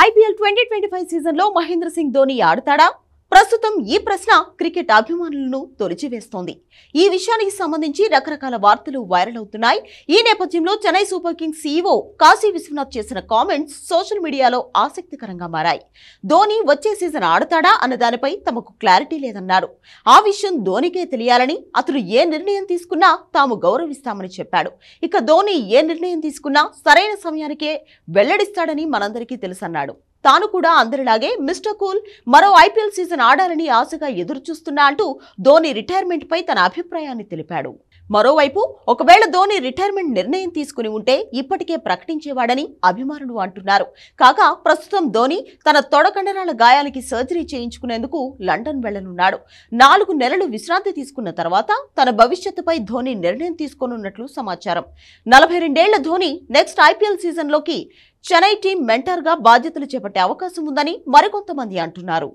IPL 2025 season లో మహేంద్ర సింగ్ ధోని ఆడతాడా? ప్రస్తుతం ఈ ప్రశ్న క్రికెట్ అభిమానులను తొలిచివేస్తోంది. ఈ విషయానికి సంబంధించి రకరకాల వార్తలు వైరల్ అవుతున్నాయి. ఈ నేపథ్యంలో Chennai Super Kings CEO Kashi Vishwanath చేసిన కామెంట్స్ సోషల్ మీడియాలో ఆసక్తికరంగా మారాయి. ధోని వచ్చే సీజన్ ఆడతాడా అన్న దానిపై తమకు క్లారిటీ లేదన్నారు. ఆ విషయం ధోనికే తెలియాలని, అతను ఏ నిర్ణయం తీసుకున్నా తాము గౌరవిస్తామని చెప్పాడు. ఇక ధోని ఏ నిర్ణయం తీసుకున్నా సరైన సమయానికే వెల్లడిస్తాడని మనందరికీ తెలుసన్నాడు. తాను కూడా అందరిలాగే మిస్టర్ కూల్ మరో IPL సీజన్ ఆడాలని ఆశగా ఎదురుచూస్తున్నా అంటూ ధోని రిటైర్మెంట్ పై తన అభిప్రాయాన్ని తెలిపాడు. మరోవైపు ఒకవేళ ధోని రిటైర్మెంట్ నిర్ణయం తీసుకుని ఉంటే ఇప్పటికే ప్రకటించేవాడని అభిమానులు అంటున్నారు. కాగా ప్రస్తుతం ధోని తన తొడ కండరాల గాయాలకి సర్జరీ చేయించుకునేందుకు లండన్ వెళ్లనున్నాడు. 4 నెలలు విశ్రాంతి తీసుకున్న తర్వాత తన భవిష్యత్తుపై ధోని నిర్ణయం తీసుకోనున్నట్లు సమాచారం. 42 ఏళ్ల ధోని నెక్స్ట్ IPL సీజన్ లోకి చెన్నై టీం మెంటర్ గా బాధ్యతలు చేపట్టే అవకాశం ఉందని మరికొంతమంది అంటున్నారు.